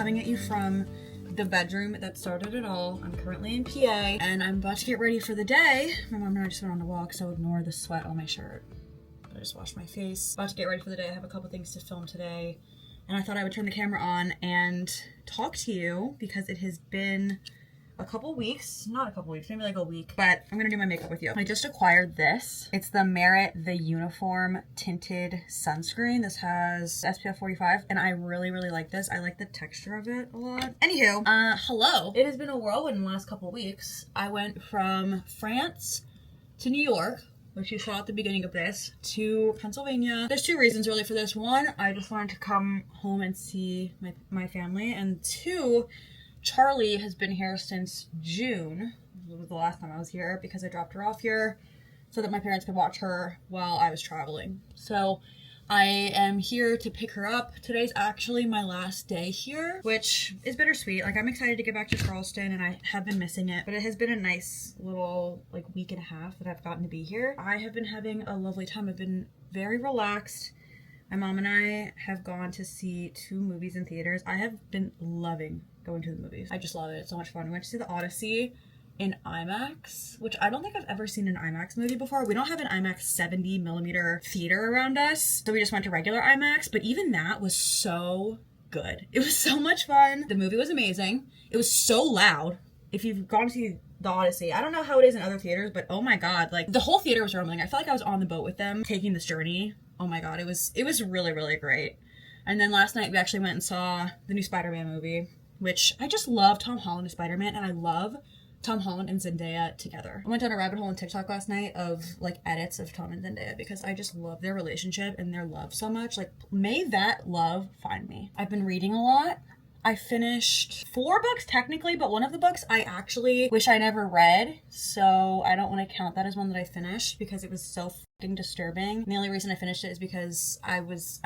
coming at you from the bedroom that started it all. I'm currently in PA and I'm about to get ready for the day. My mom and I just went on a walk, so ignore the sweat on my shirt. I just washed my face. About to get ready for the day. I have a couple things to film today, and I thought I would turn the camera on and talk to you because it has been a couple weeks, not a couple weeks, maybe like a week, but I'm gonna do my makeup with you. I just acquired this. It's the Merit The Uniform Tinted Sunscreen. This has SPF 45, and I really, really like this. I like the texture of it a lot. Anywho, hello. It has been a whirlwind in the last couple weeks. I went from France to New York, which you saw at the beginning of this, to Pennsylvania. There's two reasons really for this. One, I just wanted to come home and see my family, and two, Charlie has been here since June. It was the last time I was here because I dropped her off here so that my parents could watch her while I was traveling. So I am here to pick her up. Today's actually my last day here, which is bittersweet. Like, I'm excited to get back to Charleston and I have been missing it, but it has been a nice little like week and a half that I've gotten to be here. I have been having a lovely time. I've been very relaxed. My mom and I have gone to see 2 movies in theaters. I have been loving going to the movies. I just love it. It's so much fun. We went to see The Odyssey in IMAX, which I don't think I've ever seen an IMAX movie before. We don't have an IMAX 70mm theater around us, so we just went to regular IMAX, but even that was so good. It was so much fun. The movie was amazing. It was so loud. If you've gone to see The Odyssey, I don't know how it is in other theaters, but oh my god, like the whole theater was rumbling. I felt like I was on the boat with them taking this journey. Oh my god, it was really, really great. And then last night we actually went and saw the new Spider-Man movie, which I just love Tom Holland as Spider-Man, and I love Tom Holland and Zendaya together. I went down a rabbit hole on TikTok last night of like edits of Tom and Zendaya because I just love their relationship and their love so much. Like, may that love find me. I've been reading a lot. I finished 4 books technically, but one of the books I actually wish I never read, so I don't want to count that as one that I finished because it was so fucking disturbing. And the only reason I finished it is because I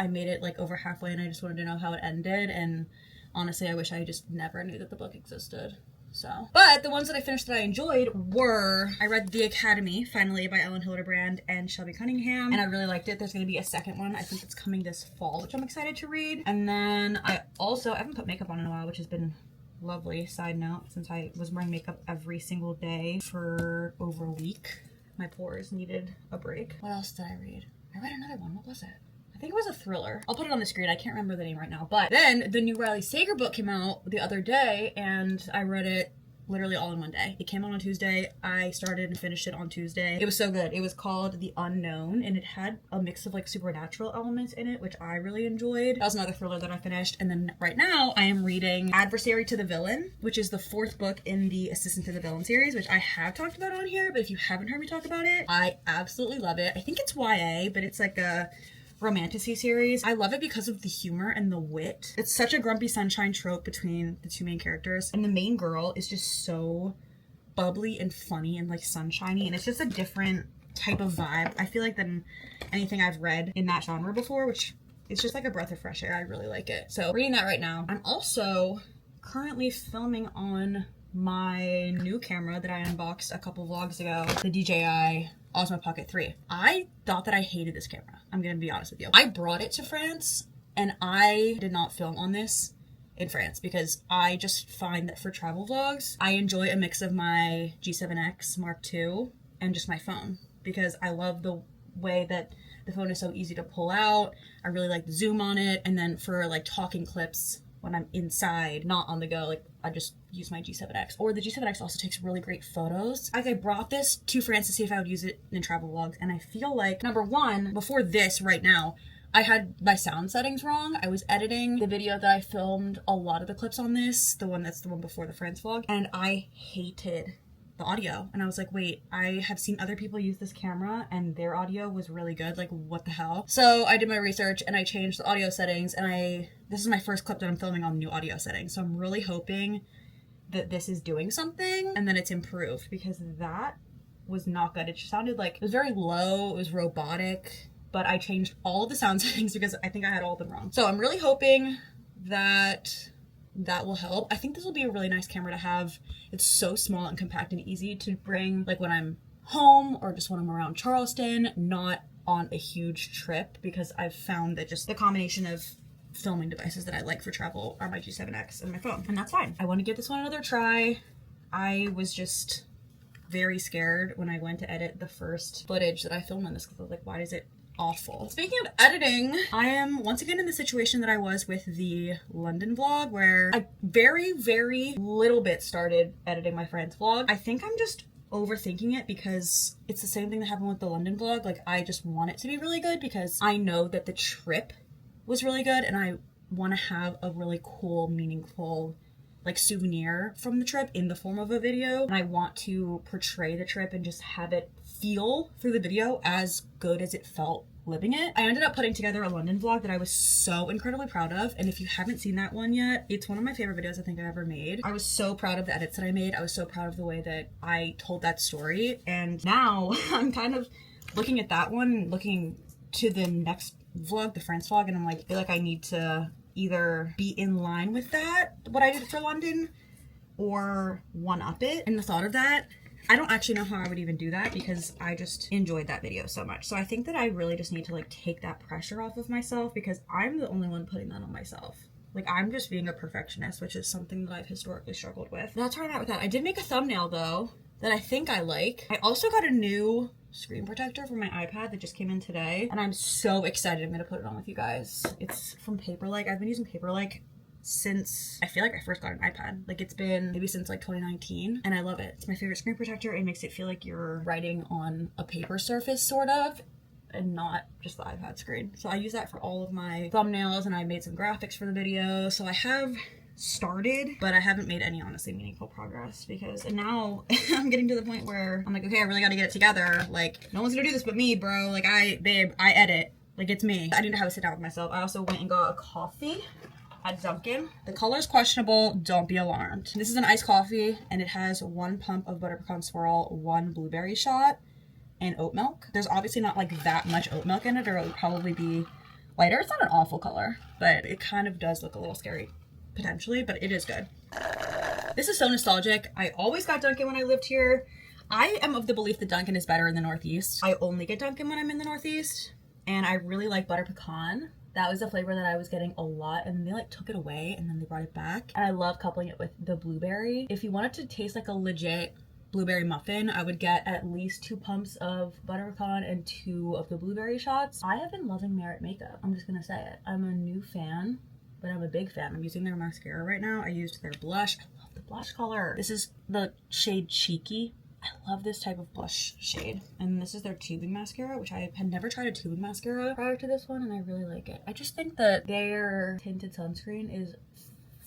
made it like over halfway and I just wanted to know how it ended, and honestly, I wish I just never knew that the book existed. So, but the ones that I finished that I enjoyed were, I read The Academy, finally, by Ellen Hildebrand and Shelby Cunningham, and I really liked it. There's going to be a second one. I think it's coming this fall, which I'm excited to read. And then I haven't put makeup on in a while, which has been lovely. Side note, since I was wearing makeup every single day for over a week, my pores needed a break. What else did I read? I read another one. What was it? I think it was a thriller. I'll put it on the screen. I can't remember the name right now. But then the new Riley Sager book came out the other day, and I read it literally all in one day. It came out on Tuesday. I started and finished it on Tuesday. It was so good. It was called The Unknown, and it had a mix of like supernatural elements in it, which I really enjoyed. That was another thriller that I finished. And then right now I am reading Adversary to the Villain, which is the 4th book in the Assistant to the Villain series, which I have talked about on here, but if you haven't heard me talk about it, I absolutely love it. I think it's YA, but it's like a romantasy series. I love it because of the humor and the wit. It's such a grumpy sunshine trope between the 2 main characters, and the main girl is just so bubbly and funny and like sunshiny, and it's just a different type of vibe, I feel like, than anything I've read in that genre before, which is just like a breath of fresh air. I really like it. So reading that right now. I'm also currently filming on my new camera that I unboxed a couple vlogs ago, the DJI Osmo Pocket 3. I thought that I hated this camera. I'm gonna be honest with you. I brought it to France and I did not film on this in France because I just find that for travel vlogs, I enjoy a mix of my G7X Mark II and just my phone because I love the way that the phone is so easy to pull out. I really like the zoom on it, and then for like talking clips when I'm inside, not on the go, like I just use my G7X. Or the G7X also takes really great photos. Like, I brought this to France to see if I would use it in travel vlogs, and I feel like, number one, before this right now, I had my sound settings wrong. I was editing the video that I filmed a lot of the clips on this, the one before the France vlog, and I hated the audio. And I was like, wait, I have seen other people use this camera and their audio was really good. Like, what the hell? So I did my research and I changed the audio settings, and this is my first clip that I'm filming on the new audio settings. So I'm really hoping that this is doing something and then it's improved, because that was not good. It just sounded like, it was very low, it was robotic, but I changed all of the sound settings because I think I had all of them wrong. So I'm really hoping that that will help. I think this will be a really nice camera to have. It's so small and compact and easy to bring, like when I'm home or just when I'm around Charleston, not on a huge trip, because I've found that just the combination of filming devices that I like for travel are my G7X and my phone, and that's fine. I want to give this one another try. I was just very scared when I went to edit the first footage that I filmed on this because I was like, why is it awful? Speaking of editing, I am once again in the situation that I was with the London vlog, where I very little bit started editing my friend's vlog. I think I'm just overthinking it because it's the same thing that happened with the London vlog. Like, I just want it to be really good because I know that the trip was really good and I want to have a really cool, meaningful like souvenir from the trip in the form of a video, and I want to portray the trip and just have it feel through the video as good as it felt living it. I ended up putting together a London vlog that I was so incredibly proud of, and if you haven't seen that one yet, it's one of my favorite videos I think I've ever made. I was so proud of the edits that I made. I was so proud of the way that I told that story, and now I'm kind of looking at that one and looking to the next vlog, the France vlog, and I'm like, I feel like I need to either be in line with that, what I did for London, or one up it. And the thought of that, I don't actually know how I would even do that because I just enjoyed that video so much. So I think that I really just need to like take that pressure off of myself because I'm the only one putting that on myself. Like, I'm just being a perfectionist, which is something that I've historically struggled with. That's where I'm at with that. I did make a thumbnail though that I think I like. I also got a new screen protector for my iPad that just came in today, and I'm so excited. I'm gonna put it on with you guys. It's from Paperlike. I've been using Paperlike since I feel like I first got an iPad. Like, it's been maybe since like 2019, and I love it. It's my favorite screen protector. It makes it feel like you're writing on a paper surface sort of, and not just the iPad screen. So I use that for all of my thumbnails, and I made some graphics for the video. So I have started, but I haven't made any honestly meaningful progress because, and now I'm getting to the point where I'm like, okay, I really got to get it together. Like, no one's gonna do this but me, bro. Like, I edit. Like, it's me. I need to have a sit down with myself. I also went and got a coffee at Dunkin'. The color's questionable. Don't be alarmed. This is an iced coffee, and it has 1 pump of butter pecan swirl, 1 blueberry shot, and oat milk. There's obviously not like that much oat milk in it, or it would probably be lighter. It's not an awful color, but it kind of does look a little scary potentially, but it is good. This is so nostalgic. I always got Dunkin' when I lived here. I am of the belief that Dunkin' is better in the Northeast. I only get Dunkin' when I'm in the Northeast, and I really like butter pecan. That was the flavor that I was getting a lot, and they like took it away and then they brought it back. And I love coupling it with the blueberry. If you want it to taste like a legit blueberry muffin, I would get at least 2 pumps of butter pecan and 2 of the blueberry shots. I have been loving Merit makeup. I'm just gonna say it. I'm a new fan, but I'm a big fan. I'm using their mascara right now. I used their blush. I love the blush color. This is the shade Cheeky. I love this type of blush shade. And this is their tubing mascara, which I had never tried a tubing mascara prior to this one, and I really like it. I just think that their tinted sunscreen is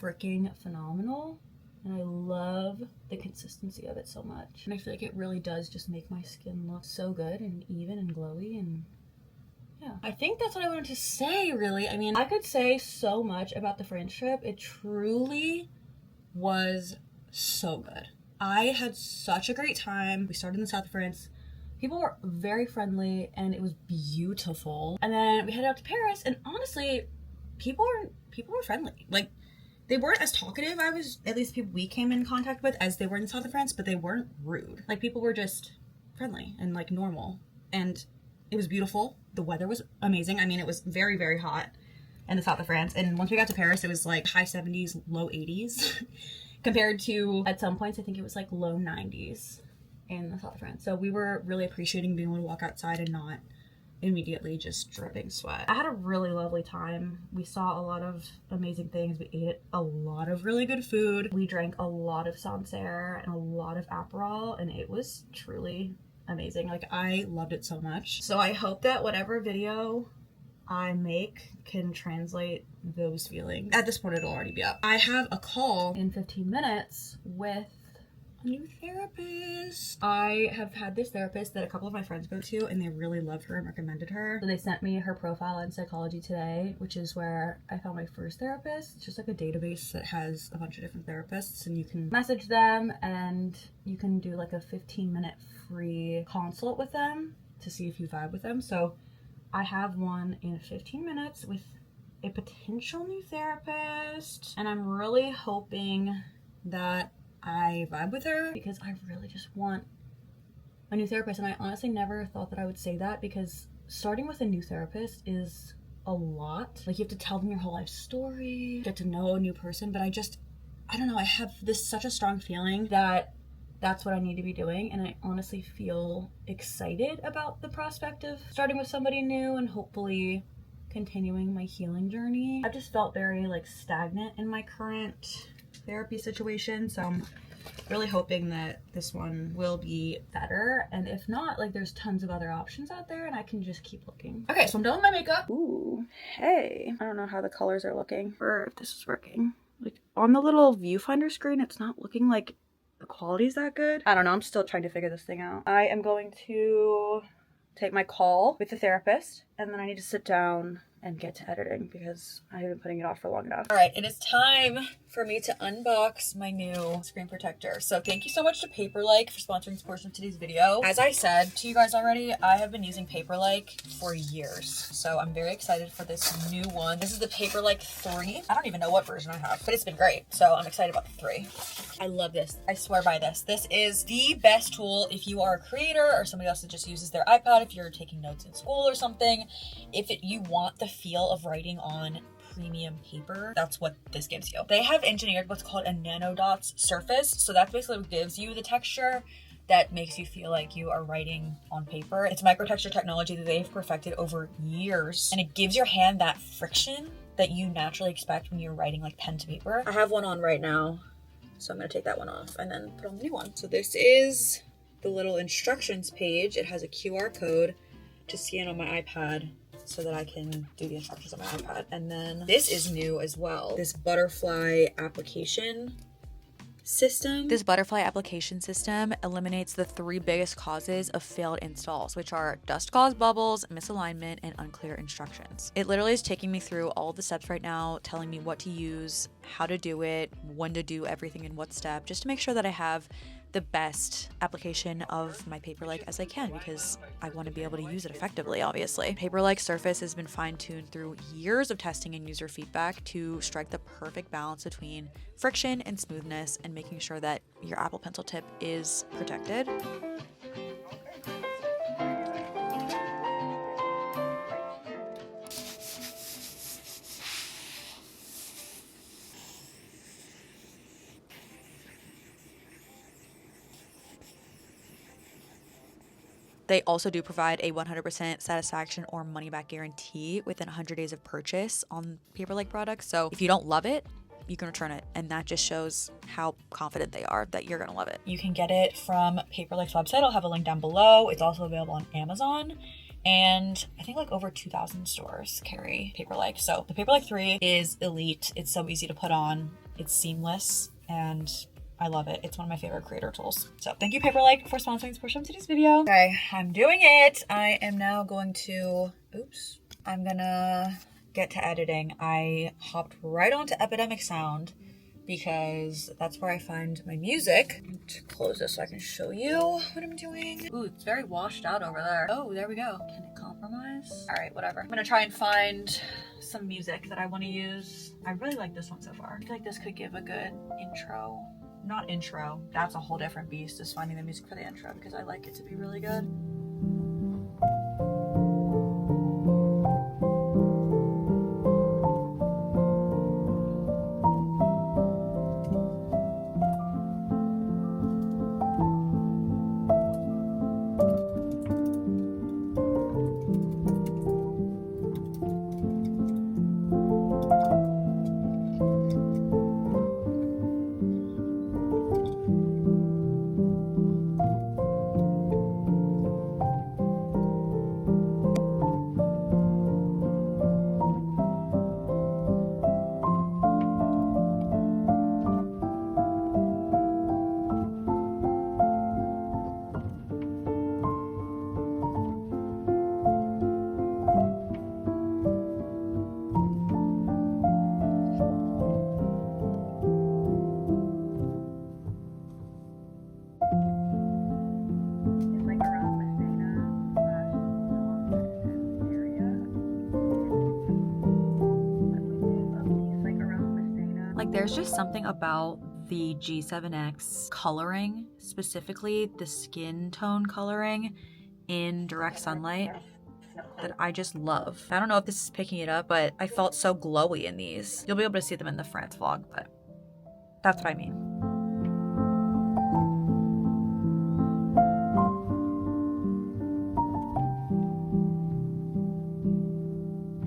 freaking phenomenal. And I love the consistency of it so much. And I feel like it really does just make my skin look so good and even and glowy, and yeah. I think that's what I wanted to say, really. I mean, I could say so much about the France trip. It truly was so good. I had such a great time. We started in the south of France. People were very friendly and it was beautiful. And then we headed out to Paris, and honestly, people were friendly. Like, they weren't as talkative, at least people we came in contact with, as they were in the south of France, but they weren't rude. Like, people were just friendly and like normal. And it was beautiful. The weather was amazing. I mean, it was very, very hot in the south of France. And once we got to Paris, it was like high 70s, low 80s. Compared to, at some points, I think it was like low 90s in the south of France. So we were really appreciating being able to walk outside and not immediately just dripping sweat. I had a really lovely time. We saw a lot of amazing things. We ate a lot of really good food. We drank a lot of Sancerre and a lot of Aperol, and it was truly amazing. Like, I loved it so much. So I hope that whatever video I make can translate those feelings. At this point, it'll already be up. I have a call in 15 minutes with a new therapist. I have had this therapist that a couple of my friends go to, and they really loved her and recommended her. So they sent me her profile in Psychology Today, which is where I found my first therapist. It's just like a database that has a bunch of different therapists, and you can message them and you can do like a 15-minute free consult with them to see if you vibe with them. So I have one in 15 minutes with a potential new therapist, and I'm really hoping that I vibe with her because I really just want a new therapist. And I honestly never thought that I would say that, because starting with a new therapist is a a lot. Like you have to tell them your whole life story, get to know a new person, but I don't know, I have this such a strong feeling that that's what I need to be doing, and I honestly feel excited about the prospect of starting with somebody new and hopefully continuing my healing journey. I've just felt very like stagnant in my current therapy situation, so I'm really hoping that this one will be better, and if not, like there's tons of other options out there and I can just keep looking. Okay, so I'm done with my makeup. Ooh, hey, I don't know how the colors are looking or if this is working. Like on the little viewfinder screen, it's not looking like the quality is that good. I don't know, I'm still trying to figure this thing out. I am going to take my call with the therapist, and then I need to sit down and get to editing because I have been putting it off for long enough. All right, it is time for me to unbox my new screen protector. So thank you so much to Paperlike for sponsoring this portion of today's video. As I said to you guys already, I have been using Paperlike for years. So I'm very excited for this new one. This is the Paperlike 3. I don't even know what version I have, but it's been great. So I'm excited about the 3. I love this. I swear by this. This is the best tool if you are a creator or somebody else that just uses their iPad, if you're taking notes in school or something. You want the feel of writing on premium paper, that's what this gives you. They have engineered what's called a nanodots surface. So that basically what gives you the texture that makes you feel like you are writing on paper. It's microtexture technology that they've perfected over years, and it gives your hand that friction that you naturally expect when you're writing like pen to paper. I have one on right now, so I'm gonna take that one off and then put on the new one. So this is the little instructions page. It has a QR code to scan on my iPad so that I can do the instructions on my iPad. And then this is new as well. This butterfly application system. This butterfly application system eliminates the 3 biggest causes of failed installs, which are dust caused bubbles, misalignment, and unclear instructions. It literally is taking me through all the steps right now, telling me what to use, how to do it, when to do everything in what step, just to make sure that I have the best application of my Paperlike as I can, because I want to be able to use it effectively, obviously. Paperlike surface has been fine-tuned through years of testing and user feedback to strike the perfect balance between friction and smoothness and making sure that your Apple Pencil tip is protected. They also do provide a 100% satisfaction or money back guarantee within 100 days of purchase on Paperlike products. So if you don't love it, you can return it. And that just shows how confident they are that you're gonna love it. You can get it from Paperlike's website. I'll have a link down below. It's also available on Amazon. And I think like over 2,000 stores carry Paperlike. So the Paperlike 3 is elite. It's so easy to put on. It's seamless, and I love it. It's one of my favorite creator tools. So thank you, Paperlike, for sponsoring this portion of today's video. Okay, I'm doing it. I am now going to, I'm gonna get to editing. I hopped right onto Epidemic Sound because that's where I find my music. I'm to close this so I can show you what I'm doing. Ooh, it's very washed out over there. Oh, there we go. Can it compromise? All right, whatever. I'm gonna try and find some music that I want to use. I really like this one so far. I feel like this could give a good intro. Not intro, that's a whole different beast, is finding the music for the intro, because I like it to be really good. Like there's just something about the G7X coloring, specifically the skin tone coloring in direct sunlight, that I just love. I don't know if this is picking it up, but I felt so glowy in these. You'll be able to see them in the France vlog, but that's what I mean.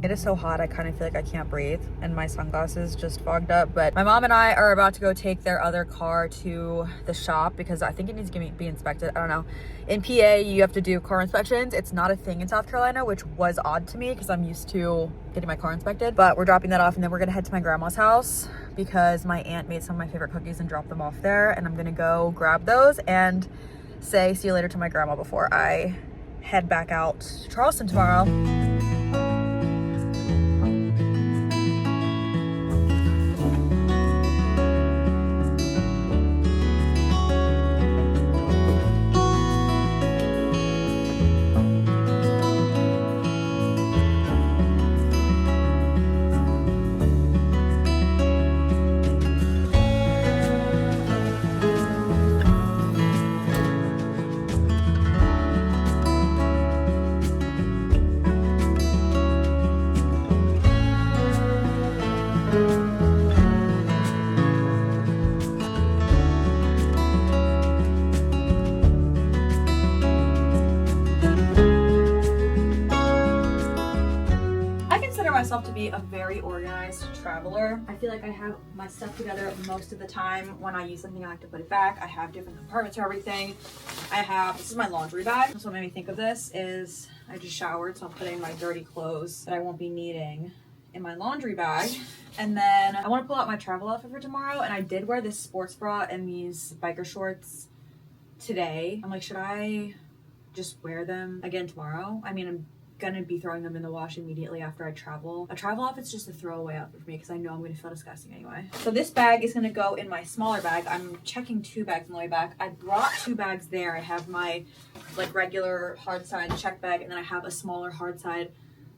It is so hot, I kind of feel like I can't breathe, and my sunglasses just fogged up. But my mom and I are about to go take their other car to the shop because I think it needs to be inspected. I don't know. In PA, you have to do car inspections. It's not a thing in South Carolina, which was odd to me because I'm used to getting my car inspected. But we're dropping that off, and then we're gonna head to my grandma's house because my aunt made some of my favorite cookies and dropped them off there. And I'm gonna go grab those and say see you later to my grandma before I head back out to Charleston tomorrow. Myself to be a very organized traveler. I feel like I have my stuff together most of the time. When I use something, I like to put it back. I have different compartments for everything. This is my laundry bag. That's what made me think of this is I just showered, so I'm putting my dirty clothes that I won't be needing in my laundry bag. And then I want to pull out my travel outfit for tomorrow, and I did wear this sports bra and these biker shorts today. I'm like, should I just wear them again tomorrow? I mean, I'm gonna be throwing them in the wash immediately after I travel. A travel outfit's just a throwaway outfit for me because I know I'm gonna feel disgusting anyway. So this bag is gonna go in my smaller bag. I'm checking 2 bags on the way back. I brought 2 bags there. I have my like regular hard side check bag, and then I have a smaller hard side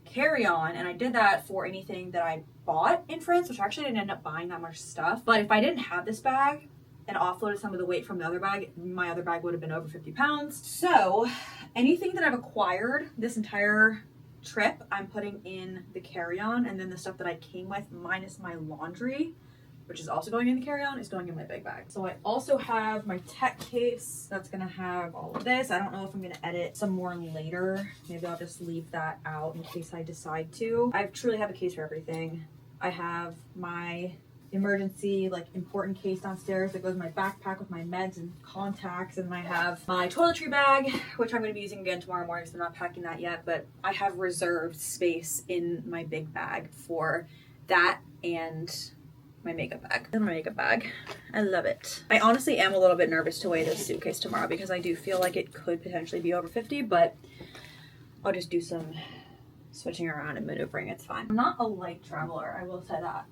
carry-on, and I did that for anything that I bought in France, which I actually didn't end up buying that much stuff. But if I didn't have this bag and offloaded some of the weight from the other bag, my other bag would have been over 50 pounds. So anything that I've acquired this entire trip, I'm putting in the carry-on, and then the stuff that I came with, minus my laundry, which is also going in the carry-on, is going in my big bag. So I also have my tech case that's gonna have all of this. I don't know if I'm gonna edit some more later. Maybe I'll just leave that out in case I decide to. I truly have a case for everything. I have my emergency, like, important case downstairs that goes in my backpack with my meds and contacts, and I have my toiletry bag, which I'm going to be using again tomorrow morning, so I'm not packing that yet, but I have reserved space in my big bag for that and my makeup bag. And my makeup bag. I love it. I honestly am a little bit nervous to weigh this suitcase tomorrow because I do feel like it could potentially be over 50, but I'll just do some switching around and maneuvering. It's fine. I'm not a light traveler, I will say that.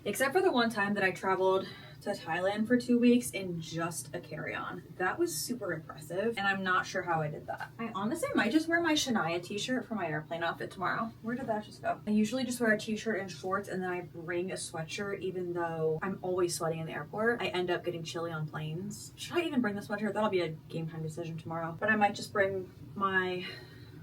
Except for the one time that I traveled to Thailand for 2 weeks in just a carry-on. That was super impressive, and I'm not sure how I did that. I honestly might just wear my Shania t-shirt for my airplane outfit tomorrow. Where did that just go? I usually just wear a t-shirt and shorts, and then I bring a sweatshirt, even though I'm always sweating in the airport. I end up getting chilly on planes. Should I even bring the sweatshirt? That'll be a game time decision tomorrow. But I might just bring my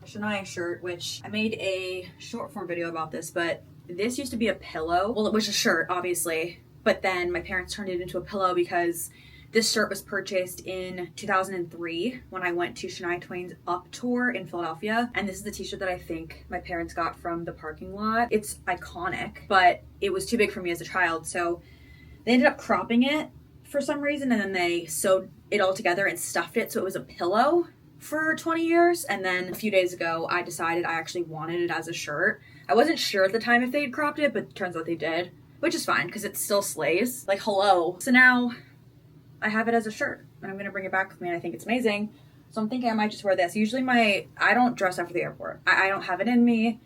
Shania shirt, which I made a short form video about this, but this used to be a pillow. Well, it was a shirt, obviously, but then my parents turned it into a pillow because this shirt was purchased in 2003 when I went to Shania Twain's Up tour in Philadelphia. And this is the t-shirt that I think my parents got from the parking lot. It's iconic, but it was too big for me as a child. So they ended up cropping it for some reason, and then they sewed it all together and stuffed it so it was a pillow for 20 years. And then a few days ago, I decided I actually wanted it as a shirt. I wasn't sure at the time if they'd cropped it, but it turns out they did, which is fine because it still slays. Like, hello. So now I have it as a shirt, and I'm gonna bring it back with me, and I think it's amazing. So I'm thinking I might just wear this. Usually I don't dress after the airport. I don't have it in me.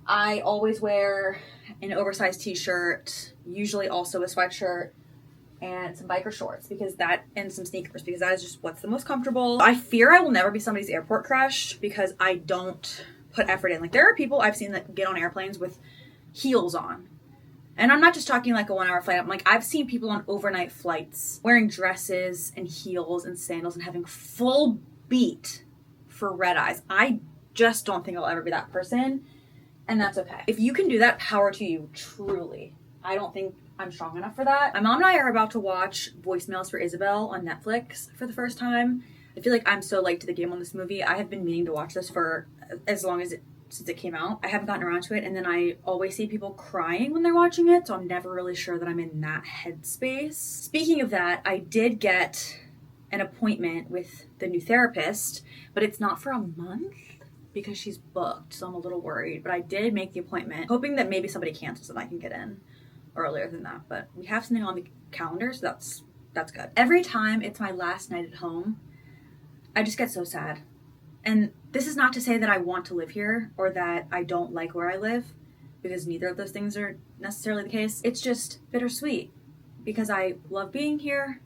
I always wear an oversized t-shirt, usually also a sweatshirt, and some biker shorts and some sneakers, because that is just what's the most comfortable. I fear I will never be somebody's airport crush because I don't put effort in. Like, there are people I've seen that get on airplanes with heels on. And I'm not just talking like a 1 hour flight. I'm like, I've seen people on overnight flights wearing dresses and heels and sandals and having full beat for red eyes. I just don't think I'll ever be that person, and that's okay. If you can do that, power to you, truly. I don't think I'm strong enough for that. My mom and I are about to watch Voicemails for Isabel on Netflix for the first time. I feel like I'm so late to the game on this movie. I have been meaning to watch this for as long as since it came out. I haven't gotten around to it, and then I always see people crying when they're watching it, so I'm never really sure that I'm in that headspace. Speaking of that, I did get an appointment with the new therapist, but it's not for a month because she's booked, so I'm a little worried. But I did make the appointment, hoping that maybe somebody cancels and I can get in earlier than that. But we have something on the calendar, so that's good. Every time it's my last night at home, I just get so sad. And this is not to say that I want to live here or that I don't like where I live, because neither of those things are necessarily the case. It's just bittersweet because I love being here,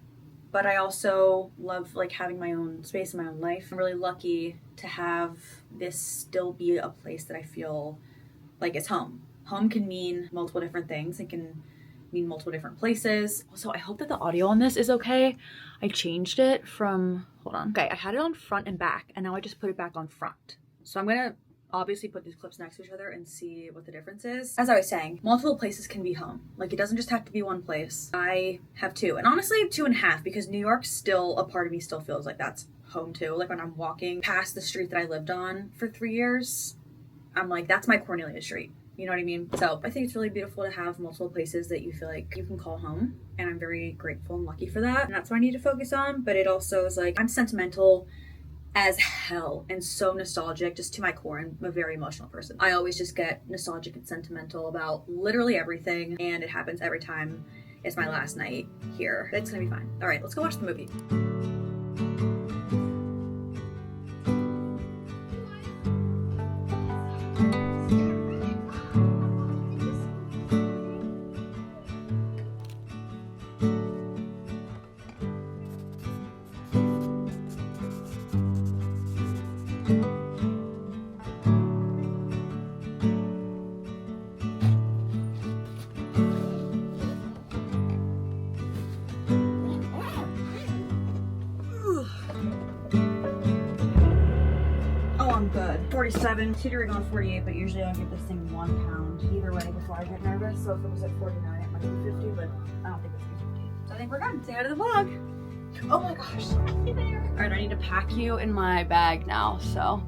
but I also love like having my own space in my own life. I'm really lucky to have this still be a place that I feel like it's home. Home can mean multiple different things. It can mean multiple different places. Also, I hope that the audio on this is okay. I changed it from, hold on. Okay, I had it on front and back, and now I just put it back on front. So I'm gonna obviously put these clips next to each other and see what the difference is. As I was saying, multiple places can be home. Like, it doesn't just have to be one place. I have two, and honestly 2.5, because New York still, a part of me still feels like that's home too. Like when I'm walking past the street that I lived on for 3 years, I'm like, that's my Cornelia Street. You know what I mean? So I think it's really beautiful to have multiple places that you feel like you can call home. And I'm very grateful and lucky for that. And that's what I need to focus on. But it also is like, I'm sentimental as hell and so nostalgic just to my core. I'm a very emotional person. I always just get nostalgic and sentimental about literally everything. And it happens every time it's my last night here. It's gonna be fine. All right, let's go watch the movie. Good. 47, teetering on 48, but usually I give this thing 1 pound either way before I get nervous. So if it was at 49, it might be 50, but I don't think it's 50. So I think we're good. Say hi to the vlog. Oh my gosh. Hey there. All right, I need to pack you in my bag now. So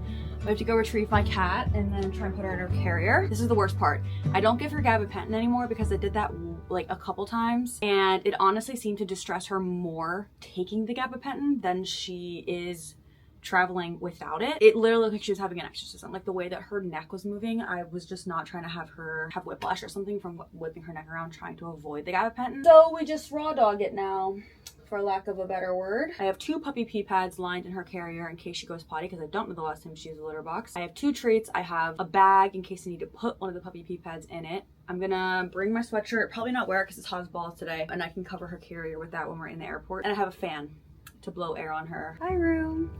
I have to go retrieve my cat and then try and put her in her carrier. This is the worst part. I don't give her gabapentin anymore because I did that like a couple times, and it honestly seemed to distress her more taking the gabapentin than she is traveling without it. It literally looked like she was having an exorcism. Like the way that her neck was moving, I was just not trying to have her have whiplash or something from whipping her neck around trying to avoid the gabapentin. So we just raw dog it now, for lack of a better word. I have 2 puppy pee pads lined in her carrier in case she goes potty, because I don't know the last time she used a litter box. I have 2 treats. I have a bag in case I need to put one of the puppy pee pads in it. I'm gonna bring my sweatshirt, probably not wear it because it's hot as balls today, and I can cover her carrier with that when we're in the airport. And I have a fan to blow air on her. Hi, room.